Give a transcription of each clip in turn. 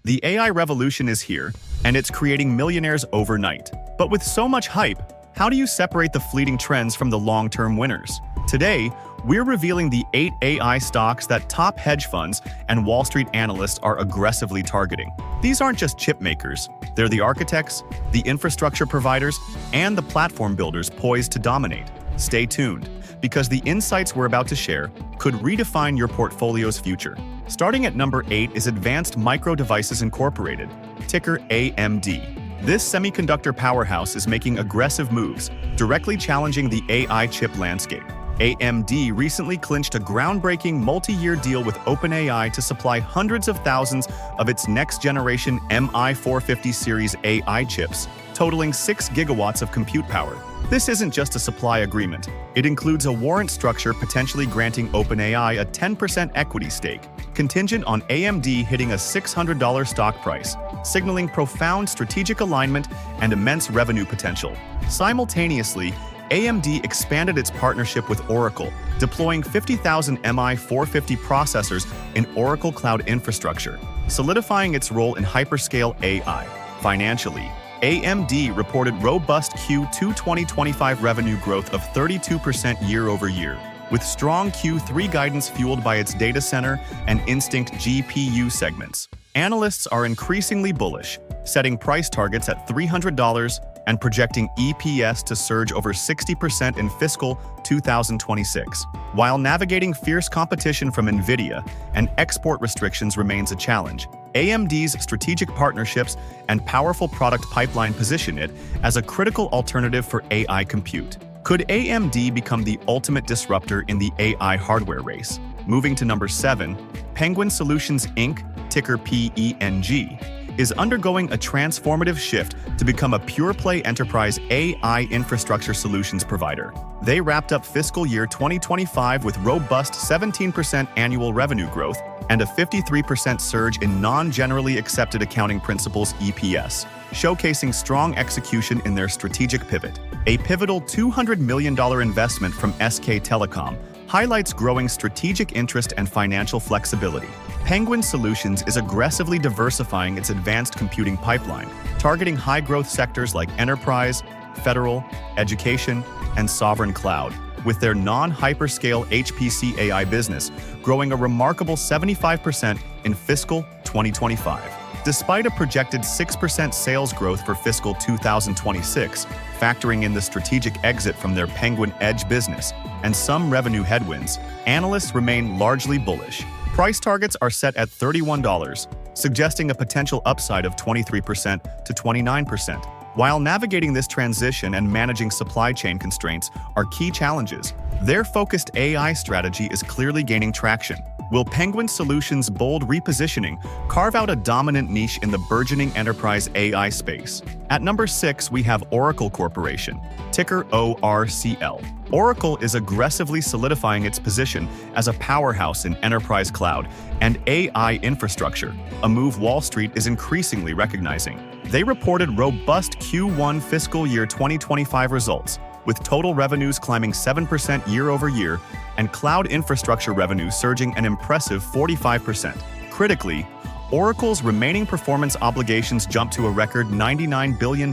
The AI revolution is here, and it's creating millionaires overnight. But with so much hype, how do you separate the fleeting trends from the long-term winners? Today, we're revealing the 8 AI stocks that top hedge funds and Wall Street analysts are aggressively targeting. These aren't just chip makers, they're the architects, the infrastructure providers, and the platform builders poised to dominate. Stay tuned, because the insights we're about to share could redefine your portfolio's future. Starting at number 8 is Advanced Micro Devices Incorporated, ticker AMD. This semiconductor powerhouse is making aggressive moves, directly challenging the AI chip landscape. AMD recently clinched a groundbreaking multi-year deal with OpenAI to supply hundreds of thousands of its next-generation MI450 series AI chips, totaling 6 gigawatts of compute power. This isn't just a supply agreement. It includes a warrant structure potentially granting OpenAI a 10% equity stake, contingent on AMD hitting a $600 stock price, signaling profound strategic alignment and immense revenue potential. Simultaneously, AMD expanded its partnership with Oracle, deploying 50,000 MI450 processors in Oracle Cloud infrastructure, solidifying its role in hyperscale AI. Financially, AMD reported robust Q2 2025 revenue growth of 32% year-over-year, with strong Q3 guidance fueled by its data center and Instinct GPU segments. Analysts are increasingly bullish, setting price targets at $300 and projecting EPS to surge over 60% in fiscal 2026. While navigating fierce competition from Nvidia and export restrictions remains a challenge, AMD's strategic partnerships and powerful product pipeline position it as a critical alternative for AI compute. Could AMD become the ultimate disruptor in the AI hardware race? Moving to number 7, Penguin Solutions Inc., ticker PENG, is undergoing a transformative shift to become a pure-play enterprise AI infrastructure solutions provider. They wrapped up fiscal year 2025 with robust 17% annual revenue growth and a 53% surge in non-generally accepted accounting principles EPS, showcasing strong execution in their strategic pivot. A pivotal $200 million investment from SK Telecom highlights growing strategic interest and financial flexibility. Penguin Solutions is aggressively diversifying its advanced computing pipeline, targeting high-growth sectors like enterprise, federal, education, and sovereign cloud, with their non-hyperscale HPC AI business growing a remarkable 75% in fiscal 2025. Despite a projected 6% sales growth for fiscal 2026, factoring in the strategic exit from their Penguin Edge business and some revenue headwinds, analysts remain largely bullish. Price targets are set at $31, suggesting a potential upside of 23% to 29%. While navigating this transition and managing supply chain constraints are key challenges, their focused AI strategy is clearly gaining traction. Will Penguin Solutions' bold repositioning carve out a dominant niche in the burgeoning enterprise AI space? At number 6, we have Oracle Corporation, ticker ORCL. Oracle is aggressively solidifying its position as a powerhouse in enterprise cloud and AI infrastructure, a move Wall Street is increasingly recognizing. They reported robust Q1 fiscal year 2025 results, with total revenues climbing 7% year-over-year and cloud infrastructure revenue surging an impressive 45%. Critically, Oracle's remaining performance obligations jumped to a record $99 billion,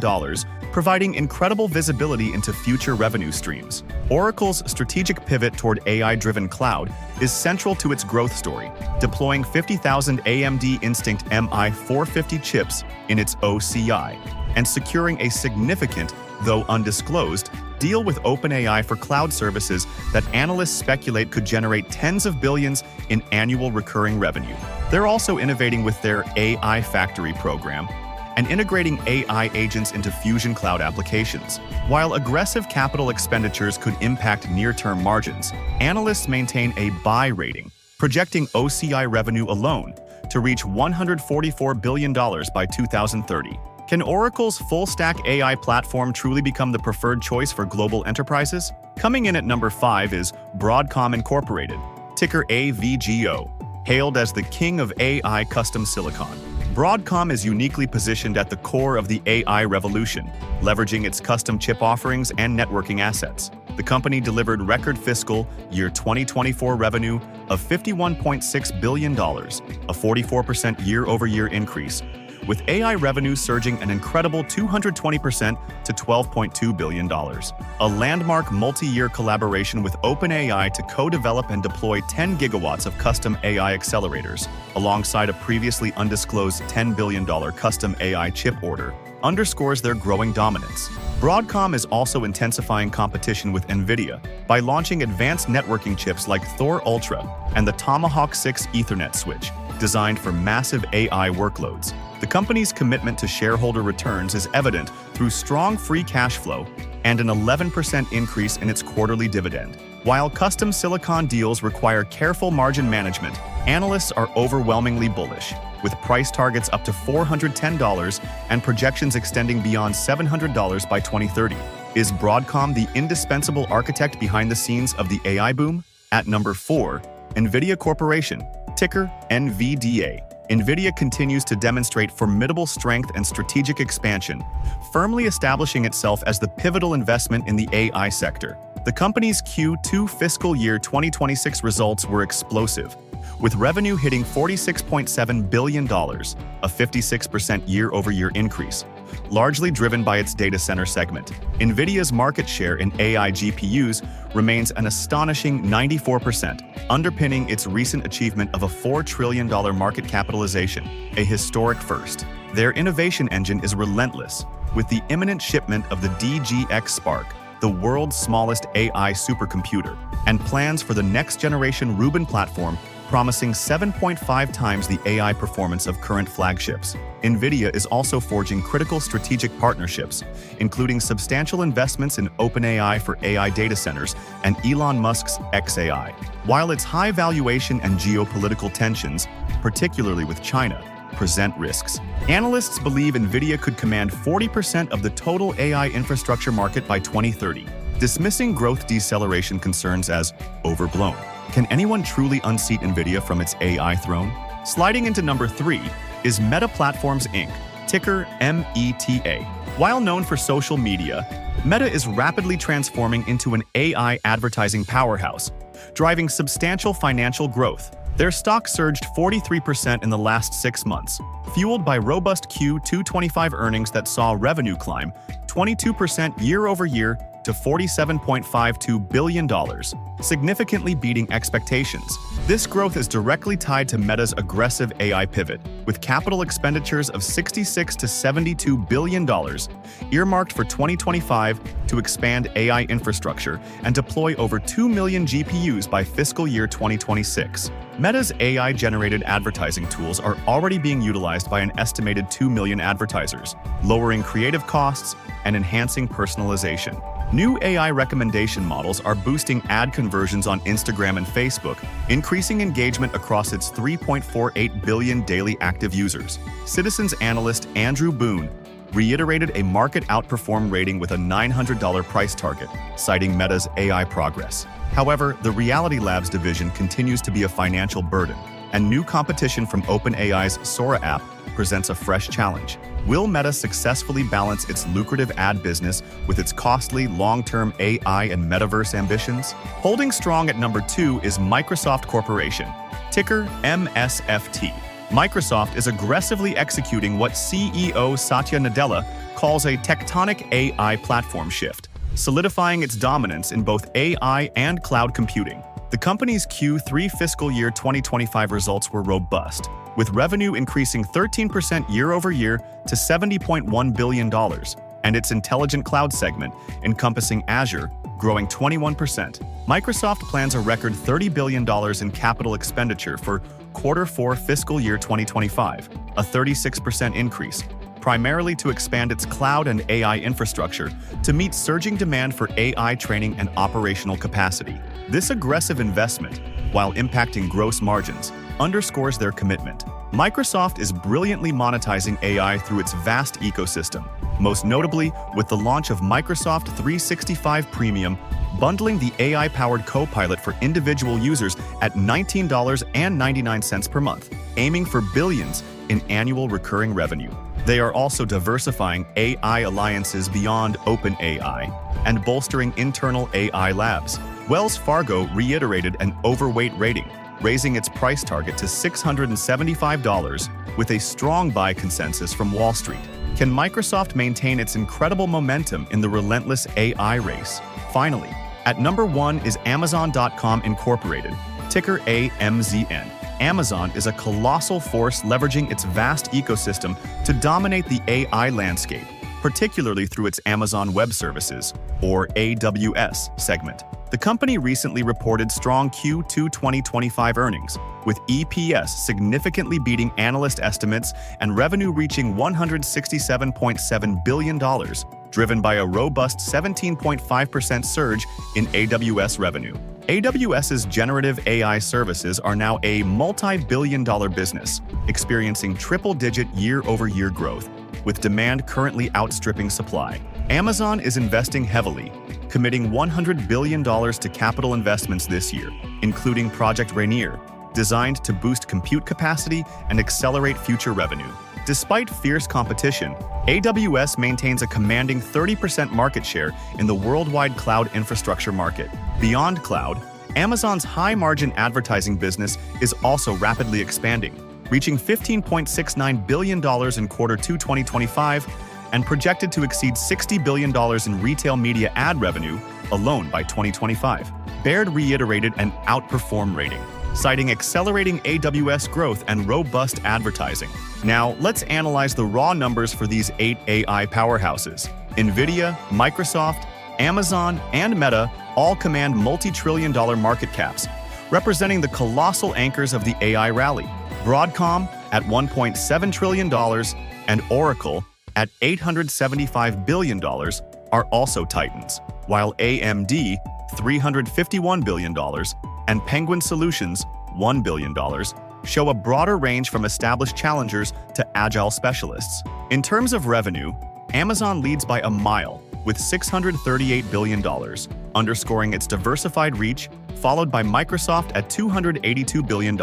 providing incredible visibility into future revenue streams. Oracle's strategic pivot toward AI-driven cloud is central to its growth story, deploying 50,000 AMD Instinct MI450 chips in its OCI, and securing a significant, though undisclosed, deal with OpenAI for cloud services that analysts speculate could generate tens of billions in annual recurring revenue. They're also innovating with their AI Factory program and integrating AI agents into Fusion Cloud applications. While aggressive capital expenditures could impact near-term margins, analysts maintain a buy rating, projecting OCI revenue alone to reach $144 billion by 2030. Can Oracle's full-stack AI platform truly become the preferred choice for global enterprises? Coming in at number 5 is Broadcom Incorporated, ticker AVGO. Hailed as the king of AI custom silicon, Broadcom is uniquely positioned at the core of the AI revolution, leveraging its custom chip offerings and networking assets. The company delivered record fiscal year 2024 revenue of $51.6 billion, a 44% year-over-year increase, with AI revenue surging an incredible 220% to $12.2 billion. A landmark multi-year collaboration with OpenAI to co-develop and deploy 10 gigawatts of custom AI accelerators, alongside a previously undisclosed $10 billion custom AI chip order, underscores their growing dominance. Broadcom is also intensifying competition with Nvidia by launching advanced networking chips like Thor Ultra and the Tomahawk 6 Ethernet switch, designed for massive AI workloads. The company's commitment to shareholder returns is evident through strong free cash flow and an 11% increase in its quarterly dividend. While custom silicon deals require careful margin management, analysts are overwhelmingly bullish, with price targets up to $410 and projections extending beyond $700 by 2030. Is Broadcom the indispensable architect behind the scenes of the AI boom? At number 4, Nvidia Corporation, ticker NVDA. Nvidia continues to demonstrate formidable strength and strategic expansion, firmly establishing itself as the pivotal investment in the AI sector. The company's Q2 fiscal year 2026 results were explosive, with revenue hitting $46.7 billion, a 56% year-over-year increase, largely driven by its data center segment. Nvidia's market share in AI GPUs remains an astonishing 94%, underpinning its recent achievement of a $4 trillion market capitalization, a historic first. Their innovation engine is relentless, with the imminent shipment of the DGX Spark, the world's smallest AI supercomputer, and plans for the next-generation Rubin platform promising 7.5 times the AI performance of current flagships. Nvidia is also forging critical strategic partnerships, including substantial investments in OpenAI for AI data centers and Elon Musk's xAI. While its high valuation and geopolitical tensions, particularly with China, present risks, analysts believe Nvidia could command 40% of the total AI infrastructure market by 2030, dismissing growth deceleration concerns as overblown. Can anyone truly unseat Nvidia from its AI throne? Sliding into number 3 is Meta Platforms Inc., ticker META. While known for social media, Meta is rapidly transforming into an AI advertising powerhouse, driving substantial financial growth. Their stock surged 43% in the last 6 months, fueled by robust Q2 '25 earnings that saw revenue climb 22% year-over-year to $47.52 billion, significantly beating expectations. This growth is directly tied to Meta's aggressive AI pivot, with capital expenditures of $66 to $72 billion earmarked for 2025 to expand AI infrastructure and deploy over 2 million GPUs by fiscal year 2026. Meta's AI-generated advertising tools are already being utilized by an estimated 2 million advertisers, lowering creative costs and enhancing personalization. New AI recommendation models are boosting ad conversions on Instagram and Facebook, increasing engagement across its 3.48 billion daily active users. Citizens analyst Andrew Boone reiterated a market outperform rating with a $900 price target, citing Meta's AI progress. However, the Reality Labs division continues to be a financial burden, and new competition from OpenAI's Sora app presents a fresh challenge. Will Meta successfully balance its lucrative ad business with its costly long-term AI and metaverse ambitions? Holding strong at number 2 is Microsoft Corporation, ticker MSFT. Microsoft is aggressively executing what CEO Satya Nadella calls a tectonic AI platform shift, solidifying its dominance in both AI and cloud computing. The company's Q3 fiscal year 2025 results were robust, with revenue increasing 13% year-over-year to $70.1 billion, and its intelligent cloud segment, encompassing Azure, growing 21%. Microsoft plans a record $30 billion in capital expenditure for Q4 fiscal year 2025, a 36% increase, primarily to expand its cloud and AI infrastructure to meet surging demand for AI training and operational capacity. This aggressive investment, while impacting gross margins, underscores their commitment. Microsoft is brilliantly monetizing AI through its vast ecosystem, most notably with the launch of Microsoft 365 Premium, bundling the AI-powered Copilot for individual users at $19.99 per month, aiming for billions in annual recurring revenue. They are also diversifying AI alliances beyond OpenAI and bolstering internal AI labs. Wells Fargo reiterated an overweight rating, raising its price target to $675 with a strong buy consensus from Wall Street. Can Microsoft maintain its incredible momentum in the relentless AI race? Finally, at number 1 is Amazon.com Incorporated, ticker AMZN. Amazon is a colossal force leveraging its vast ecosystem to dominate the AI landscape, particularly through its Amazon Web Services, or AWS, segment. The company recently reported strong Q2 2025 earnings, with EPS significantly beating analyst estimates and revenue reaching $167.7 billion, driven by a robust 17.5% surge in AWS revenue. AWS's generative AI services are now a multi-billion-dollar business, experiencing triple-digit year-over-year growth, with demand currently outstripping supply. Amazon is investing heavily, committing $100 billion to capital investments this year, including Project Rainier, designed to boost compute capacity and accelerate future revenue. Despite fierce competition, AWS maintains a commanding 30% market share in the worldwide cloud infrastructure market. Beyond cloud, Amazon's high-margin advertising business is also rapidly expanding, reaching $15.69 billion in Q2 2025 and projected to exceed $60 billion in retail media ad revenue alone by 2025. Baird reiterated an outperform rating, citing accelerating AWS growth and robust advertising. Now, let's analyze the raw numbers for these 8 AI powerhouses. Nvidia, Microsoft, Amazon, and Meta all command multi-trillion-dollar market caps, representing the colossal anchors of the AI rally. Broadcom at $1.7 trillion and Oracle at $875 billion are also titans, while AMD, $351 billion, and Penguin Solutions, $1 billion, show a broader range from established challengers to agile specialists. In terms of revenue, Amazon leads by a mile with $638 billion, underscoring its diversified reach, followed by Microsoft at $282 billion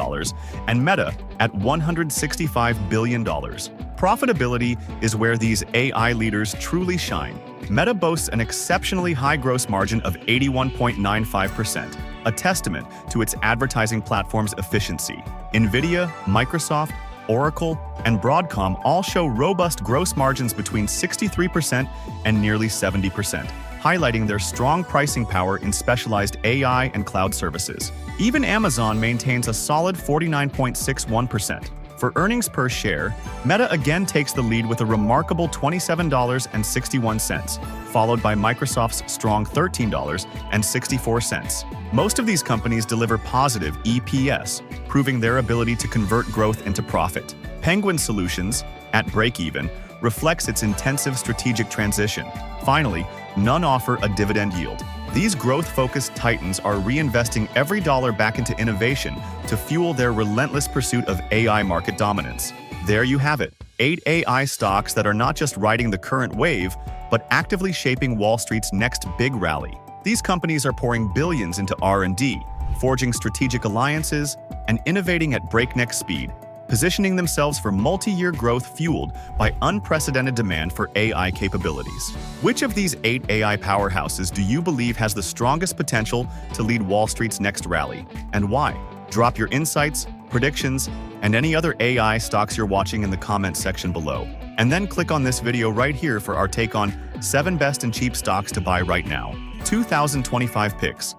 and Meta at $165 billion. Profitability is where these AI leaders truly shine. Meta boasts an exceptionally high gross margin of 81.95%, a testament to its advertising platform's efficiency. Nvidia, Microsoft, Oracle, and Broadcom all show robust gross margins between 63% and nearly 70%, highlighting their strong pricing power in specialized AI and cloud services. Even Amazon maintains a solid 49.61%. For earnings per share, Meta again takes the lead with a remarkable $27.61, followed by Microsoft's strong $13.64. Most of these companies deliver positive EPS, proving their ability to convert growth into profit. Penguin Solutions, at break-even, reflects its intensive strategic transition. Finally, none offer a dividend yield. These growth-focused titans are reinvesting every dollar back into innovation to fuel their relentless pursuit of AI market dominance. There you have it, 8 AI stocks that are not just riding the current wave, but actively shaping Wall Street's next big rally. These companies are pouring billions into R&D, forging strategic alliances, and innovating at breakneck speed, positioning themselves for multi-year growth fueled by unprecedented demand for AI capabilities. Which of these 8 AI powerhouses do you believe has the strongest potential to lead Wall Street's next rally, and why? Drop your insights, predictions, and any other AI stocks you're watching in the comments section below. And then click on this video right here for our take on 7 best and cheap stocks to buy right now. 2025 picks.